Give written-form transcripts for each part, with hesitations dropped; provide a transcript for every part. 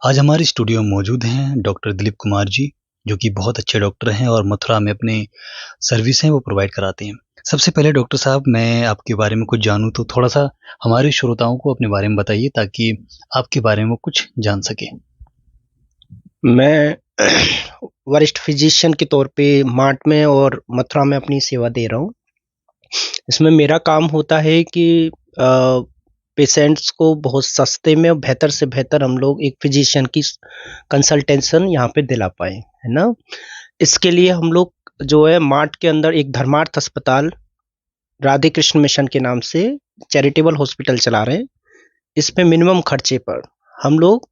आज हमारे स्टूडियो में मौजूद हैं डॉक्टर दिलीप कुमार जी, जो कि बहुत अच्छे डॉक्टर हैं और मथुरा में अपनी सर्विस है वो प्रोवाइड कराते हैं। सबसे पहले डॉक्टर साहब मैं आपके बारे में कुछ जानूँ तो थोड़ा-सा हमारे श्रोताओं को अपने बारे में बताइए ताकि आपके बारे में वो कुछ जान सकें। मैं वरिष्ठ फिजिशियन के तौर पे मार्ट में और मथुरा में अपनी सेवा दे रहा हूँ। इसमें मेरा काम होता है कि पेशेंट्स को बहुत सस्ते में और बेहतर से बेहतर हम लोग एक फिजिशियन की कंसल्टेशन यहाँ पे दिला पाएँ, है ना? इसके लिए हम लोग जो है मार्ट के अंदर एक धर्मार्थ अस्पताल राधे कृष्ण मिशन के नाम से चैरिटेबल हॉस्पिटल चला रहे हैं। इसमें मिनिमम खर्चे पर हम लोग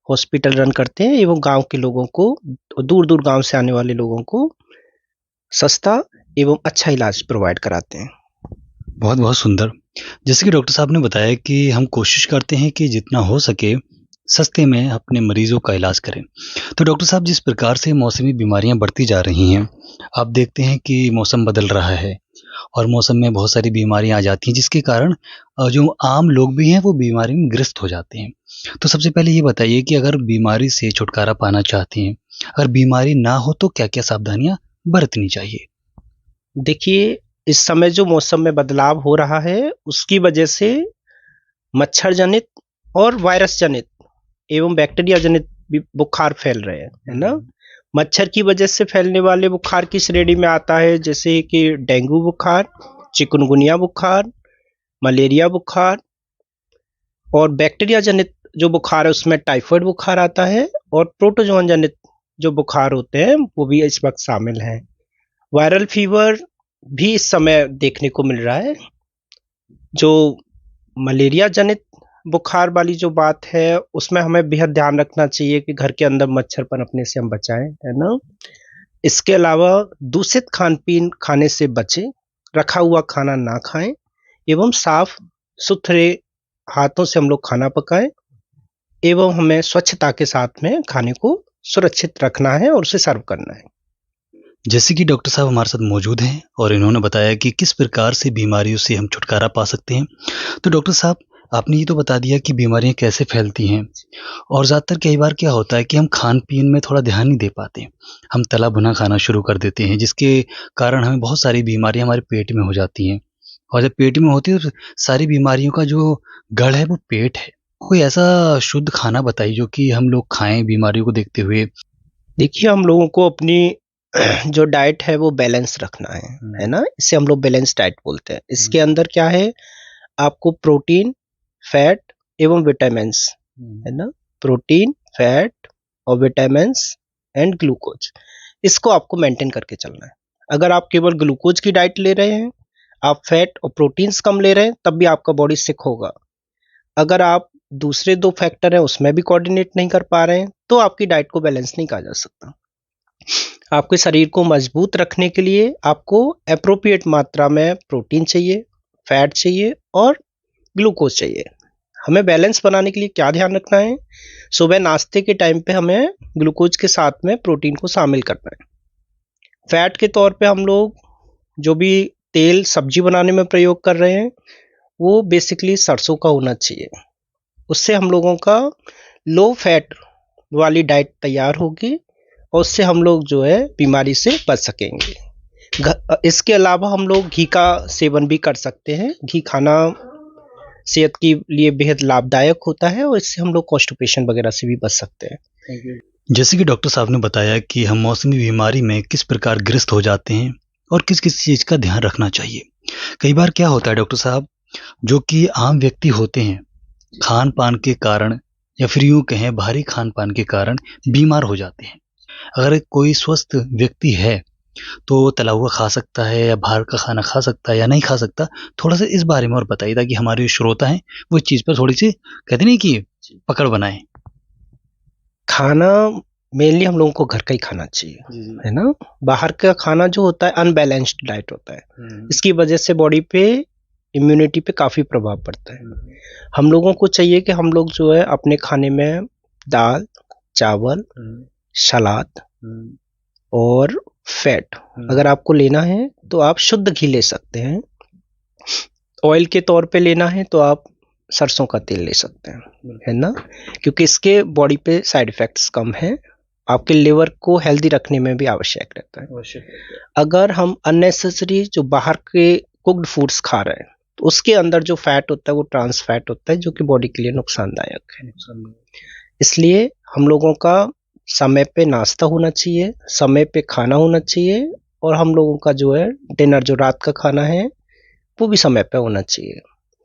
हॉस्पिटल रन करते हैं एवं गाँव के लोगों को, दूर-दूर गाँव से आने वाले लोगों को सस्ता एवं अच्छा इलाज प्रोवाइड कराते हैं। बहुत-बहुत सुंदर। जैसे कि डॉक्टर साहब ने बताया कि हम कोशिश करते हैं कि जितना हो सके सस्ते में अपने मरीज़ों का इलाज करें। तो डॉक्टर साहब जिस प्रकार से मौसमी बीमारियाँ बढ़ती जा रही हैं, आप देखते हैं कि मौसम बदल रहा है और मौसम में बहुत सारी बीमारियाँ आ जाती हैं जिसके कारण जो आम लोग भी हैं वो बीमारी में ग्रस्त हो जाते हैं। तो सबसे पहले ये बताइए कि अगर बीमारी से छुटकारा पाना चाहते हैं, अगर बीमारी ना हो तो क्या-क्या सावधानियाँ बरतनी चाहिए? देखिए, इस समय जो मौसम में बदलाव हो रहा है, उसकी वजह से मच्छर जनित और वायरस जनित एवं बैक्टीरिया जनित भी बुखार फैल रहे हैं, है ना? मच्छर की वजह से फैलने वाले बुखार की श्रेणी में आता है जैसे कि डेंगू बुखार, चिकुनगुनिया बुखार, मलेरिया बुखार और बैक्टीरिया जनित जो बुखार है उसमें टाइफाइड बुखार आता है और प्रोटोजोन जनित जो बुखार होते हैं वो भी इस वक्त शामिल हैं। वायरल फीवर भी इस समय देखने को मिल रहा है। जो मलेरिया जनित बुखार वाली जो बात है उसमें हमें बेहद ध्यान रखना चाहिए कि घर के अंदर मच्छर पनपने से हम बचाएं, है ना? इसके अलावा दूषित खान-पीन खाने से बचें, रखा हुआ खाना ना खाएं एवं साफ सुथरे हाथों से हम लोग खाना पकाएं एवं हमें स्वच्छता के साथ में खाने को सुरक्षित रखना है और उसे सर्व करना है। जैसे कि डॉक्टर साहब हमारे साथ मौजूद हैं और इन्होंने बताया कि किस प्रकार से बीमारियों से हम छुटकारा पा सकते हैं। तो डॉक्टर साहब आपने ये तो बता दिया कि बीमारियाँ कैसे फैलती हैं और ज़्यादातर कई बार क्या होता है कि हम खान-पीन में थोड़ा ध्यान नहीं दे पाते। हम तला-भुना खाना शुरू कर देते हैं जिसके कारण हमें बहुत सारी बीमारियाँ हमारे पेट में हो जाती हैं और जब पेट में होती है तो सारी बीमारियों का जो गढ़ है वो पेट है। कोई ऐसा शुद्ध खाना बताइए जो कि हम लोग खाएँ बीमारियों को देखते हुए? देखिए, हम लोगों को अपनी जो डाइट है वो बैलेंस रखना है ना? इसे हम लोग बैलेंस डाइट बोलते हैं। इसके अंदर क्या है, आपको प्रोटीन, फैट एवं विटामिन्स, है ना? प्रोटीन, फैट और विटामिन्स एंड ग्लूकोज, इसको आपको मेंटेन करके चलना है। अगर आप केवल ग्लूकोज की डाइट ले रहे हैं, आप फैट और प्रोटीन्स कम ले रहे हैं, तब भी आपका बॉडी सिक होगा। अगर आप दूसरे 2 फैक्टर हैं उसमें भी कोऑर्डिनेट नहीं कर पा रहे हैं, तो आपकी डाइट को बैलेंस नहीं कहा जा सकता। आपके शरीर को मजबूत रखने के लिए आपको एप्रोप्रिएट मात्रा में प्रोटीन चाहिए, फैट चाहिए और ग्लूकोज चाहिए। हमें बैलेंस बनाने के लिए क्या ध्यान रखना है? सुबह नाश्ते के टाइम पे हमें ग्लूकोज के साथ में प्रोटीन को शामिल करना है। फैट के तौर पे हम लोग जो भी तेल सब्जी बनाने में प्रयोग कर रहे हैं, वो बेसिकली सरसों का होना चाहिए। उससे हम लोगों का लो फैट वाली डाइट तैयार होगी और उससे हम लोग जो है बीमारी से बच सकेंगे। इसके अलावा हम लोग घी का सेवन भी कर सकते हैं। घी खाना सेहत के लिए बेहद लाभदायक होता है और इससे हम लोग कॉन्स्टिपेशन वगैरह से भी बच सकते हैं। जैसे कि डॉक्टर साहब ने बताया कि हम मौसमी बीमारी में किस प्रकार ग्रस्त हो जाते हैं और किस-किस चीज़ का ध्यान रखना चाहिए। कई बार क्या होता है डॉक्टर साहब, जो कि आम व्यक्ति होते हैं, खान-पान के कारण या फिर यूँ कहें भारी खान-पान के कारण बीमार हो जाते हैं। अगर कोई स्वस्थ व्यक्ति है, तो वो तला हुआ खा सकता है या बाहर का खाना खा सकता है या नहीं खा सकता? थोड़ा-सा इस बारे में और बताइए ताकि हमारे जो श्रोता हैं, वो इस चीज़ पर थोड़ी-सी कहते नहीं कि पकड़ बनाएँ। खाना मेनली हम लोगों को घर का ही खाना चाहिए, है ना? बाहर का खाना जो होता है अनबैलेंस्ड डाइट होता है। इसकी वजह से बॉडी पे इम्यूनिटी पे काफ़ी प्रभाव पड़ता है। हम लोगों को चाहिए कि हम लोग जो है अपने खाने में दाल, चावल, सलाद और फैट अगर आपको लेना है तो आप शुद्ध घी ले सकते हैं। ऑयल के तौर पे लेना है तो आप सरसों का तेल ले सकते हैं, है ना, क्योंकि इसके बॉडी पे साइड इफेक्ट्स कम हैं, आपके लिवर को हेल्दी रखने में भी आवश्यक रहता है। अगर हम अननेसेसरी जो बाहर के कुक्ड फूड्स खा रहे हैं तो उसके अंदर जो फैट होता है वो ट्रांस फैट होता है, जो कि बॉडी के लिए नुकसानदायक है। इसलिए हम लोगों का समय पे नाश्ता होना चाहिए, समय पे खाना होना चाहिए, और हम लोगों का जो है डिनर, जो रात का खाना है, वो भी समय पे होना चाहिए।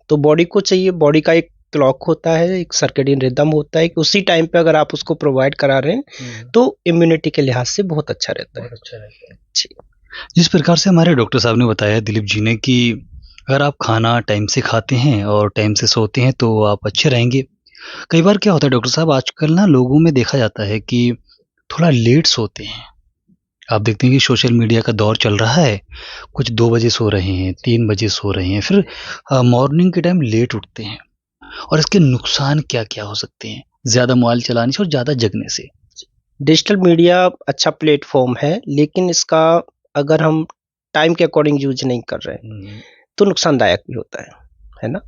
तो बॉडी को चाहिए, बॉडी का एक क्लॉक होता है, एक सर्केडियन रिदम होता है कि उसी टाइम पे अगर आप उसको प्रोवाइड करा रहे हैं तो इम्यूनिटी के लिहाज से बहुत अच्छा रहता है। जी। जिस प्रकार से हमारे डॉक्टर साहब ने बताया, दिलीप जी ने, कि अगर आप खाना टाइम से खाते हैं और टाइम से सोते हैं तो आप अच्छे रहेंगे। कई बार क्या होता है डॉक्टर साहब, आजकल ना लोगों में देखा जाता है कि थोड़ा लेट सोते हैं। आप देखते हैं कि सोशल मीडिया का दौर चल रहा है, कुछ 2 बजे सो रहे हैं, 3 बजे सो रहे हैं, फिर मॉर्निंग के टाइम लेट उठते हैं। और इसके नुकसान क्या-क्या हो सकते हैं, ज़्यादा मोबाइल चलाने से और ज़्यादा जगने से? डिजिटल मीडिया अच्छा प्लेटफॉर्म है, लेकिन इसका अगर हम टाइम के अकॉर्डिंग यूज नहीं कर रहे हैं तो नुकसानदायक भी होता है ना।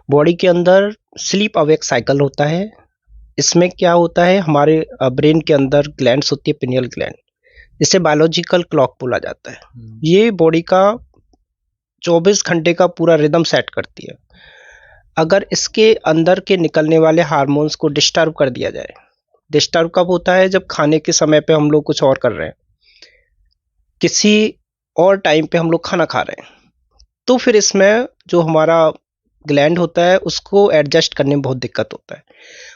बॉडी के अंदर स्लीप अवेक साइकिल होता है। इसमें क्या होता है, हमारे ब्रेन के अंदर ग्लैंड्स होती है, पिनियल ग्लैंड, इसे बायोलॉजिकल क्लॉक बोला जाता है। ये बॉडी का 24 घंटे का पूरा रिदम सेट करती है। अगर इसके अंदर के निकलने वाले हार्मोन्स को डिस्टर्ब कर दिया जाए, डिस्टर्ब कब होता है, जब खाने के समय पे हम लोग कुछ और कर रहे हैं, किसी और टाइम पे हम लोग खाना खा रहे हैं, तो फिर इसमें जो हमारा ग्लैंड होता है उसको एडजस्ट करने में बहुत दिक्कत होता है।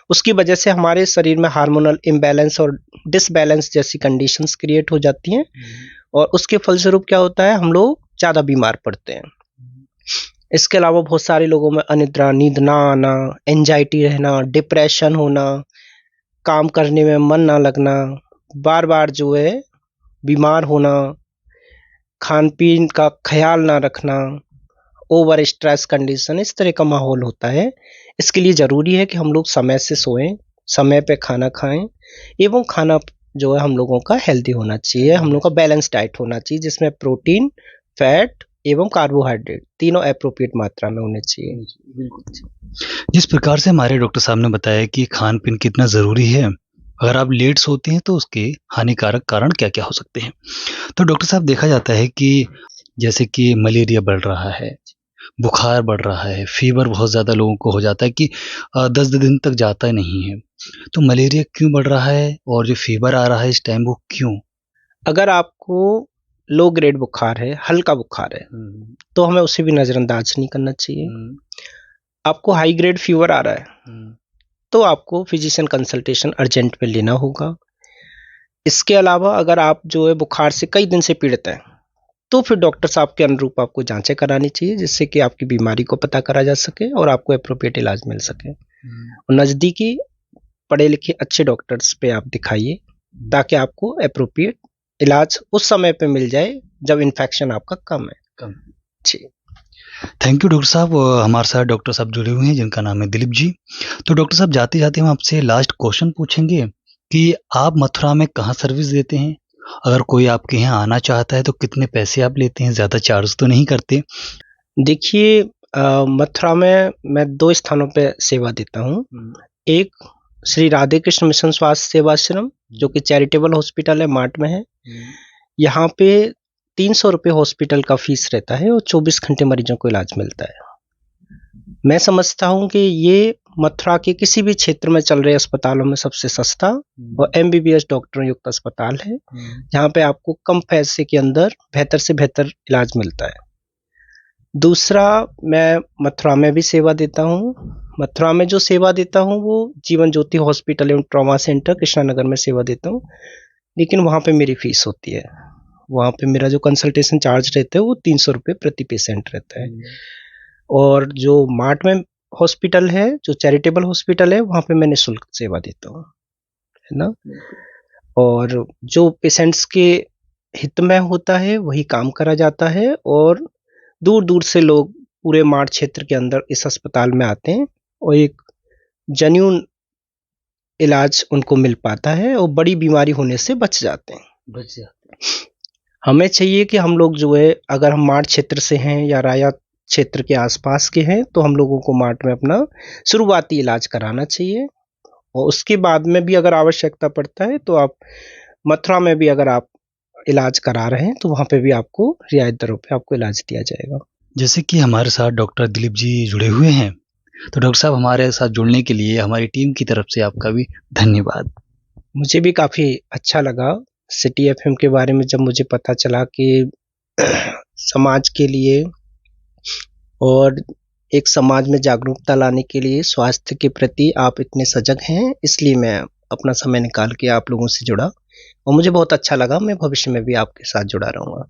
उसकी वजह से हमारे शरीर में हार्मोनल इम्बैलेंस और डिसबैलेंस जैसी कंडीशंस क्रिएट हो जाती हैं, और उसके फलस्वरूप क्या होता है, हम लोग ज़्यादा बीमार पड़ते हैं। इसके अलावा बहुत सारे लोगों में अनिद्रा, नींद ना आना, एंजाइटी रहना, डिप्रेशन होना, काम करने में मन ना लगना, बार बार जो है बीमार होना, खान पीन का ख्याल ना रखना, ओवर स्ट्रेस कंडीशन, इस तरह का माहौल होता है। इसके लिए ज़रूरी है कि हम लोग समय से सोएं, समय पे खाना खाएं, एवं खाना जो है हम लोगों का हेल्दी होना चाहिए, हम लोग का बैलेंस डाइट होना चाहिए, जिसमें प्रोटीन, फैट एवं कार्बोहाइड्रेट तीनों एप्रोप्रिएट मात्रा में होने चाहिए। जिस प्रकार से हमारे डॉक्टर साहब ने बताया कि खान-पीन कितना ज़रूरी है, अगर आप लेट सोते हैं तो उसके हानिकारक कारण क्या-क्या हो सकते हैं। तो डॉक्टर साहब, देखा जाता है कि जैसे कि मलेरिया बढ़ रहा है, बुखार बढ़ रहा है, फ़ीवर बहुत ज़्यादा लोगों को हो जाता है कि 10 दिन तक जाता नहीं है। तो मलेरिया क्यों बढ़ रहा है और जो फ़ीवर आ रहा है इस टाइम, वो क्यों? अगर आपको लो ग्रेड बुखार है, हल्का बुखार है, तो हमें उसे भी नज़रअंदाज नहीं करना चाहिए। आपको हाई ग्रेड फीवर आ रहा है तो आपको फिजिशियन कंसल्टेशन अर्जेंट में लेना होगा। इसके अलावा अगर आप जो है बुखार से कई दिन से पीड़ित हैं, तो फिर डॉक्टर साहब के अनुरूप आपको जांचें करानी चाहिए, जिससे कि आपकी बीमारी को पता करा जा सके और आपको एप्रोप्रिएट इलाज मिल सके। और नज़दीकी पढ़े लिखे अच्छे डॉक्टर्स पे आप दिखाइए, ताकि आपको एप्रोप्रिएट इलाज उस समय पे मिल जाए जब इन्फेक्शन आपका कम है। जी। थैंक यू डॉक्टर साहब। हमारे साथ डॉक्टर साहब जुड़े हुए हैं जिनका नाम है दिलीप जी। तो डॉक्टर साहब, जाते-जाते हम आपसे लास्ट क्वेश्चन पूछेंगे कि आप मथुरा में कहाँ सर्विस देते हैं? अगर कोई आपके यहाँ आना चाहता है तो कितने पैसे आप लेते हैं? ज़्यादा चार्ज तो नहीं करते? देखिए, मथुरा में मैं 2 स्थानों पे सेवा देता हूँ। एक श्री राधे कृष्ण मिशन स्वास्थ्य सेवाश्रम, जो कि चैरिटेबल हॉस्पिटल है, मार्ट में है। यहाँ पे 300 रुपये हॉस्पिटल का फीस रहता है और 24 घंटे मरीजों को इलाज मिलता है। मैं समझता हूँ कि ये मथुरा के किसी भी क्षेत्र में चल रहे अस्पतालों में सबसे सस्ता और MBBS डॉक्टरों युक्त अस्पताल है, जहाँ पे आपको कम पैसे के अंदर बेहतर से बेहतर इलाज मिलता है। दूसरा, मैं मथुरा में भी सेवा देता हूँ। मथुरा में जो सेवा देता हूँ वो जीवन ज्योति हॉस्पिटल एवं ट्रॉमा सेंटर कृष्णानगर में सेवा देता हूँ, लेकिन वहाँ पे मेरी फीस होती है। वहाँ पे मेरा जो कंसल्टेशन चार्ज रहता है वो 300 रुपये प्रति पेशेंट रहता है। और जो मार्ट में हॉस्पिटल है, जो चैरिटेबल हॉस्पिटल है, वहाँ पे मैं निःशुल्क सेवा देता हूँ, है ना। और जो पेशेंट्स के हित में होता है वही काम करा जाता है, और दूर दूर से लोग पूरे मार्ट क्षेत्र के अंदर इस अस्पताल में आते हैं और एक जेन्युइन इलाज उनको मिल पाता है और बड़ी बीमारी होने से बच जाते हैं। हमें चाहिए कि हम लोग जो है, अगर हम मार्ट क्षेत्र से हैं या राया क्षेत्र के आसपास के हैं तो हम लोगों को मार्ट में अपना शुरुआती इलाज कराना चाहिए, और उसके बाद में भी अगर आवश्यकता पड़ता है तो आप मथुरा में भी अगर आप इलाज करा रहे हैं तो वहाँ पे भी आपको रियायत दरों पे आपको इलाज दिया जाएगा। जैसे कि हमारे साथ डॉक्टर दिलीप जी जुड़े हुए हैं, तो डॉक्टर साहब हमारे साथ जुड़ने के लिए हमारी टीम की तरफ से आपका भी धन्यवाद। मुझे भी काफ़ी अच्छा लगा सिटी एफएम के बारे में जब मुझे पता चला कि समाज के लिए और एक समाज में जागरूकता लाने के लिए स्वास्थ्य के प्रति आप इतने सजग हैं, इसलिए मैं अपना समय निकाल के आप लोगों से जुड़ा और मुझे बहुत अच्छा लगा। मैं भविष्य में भी आपके साथ जुड़ा रहूँगा।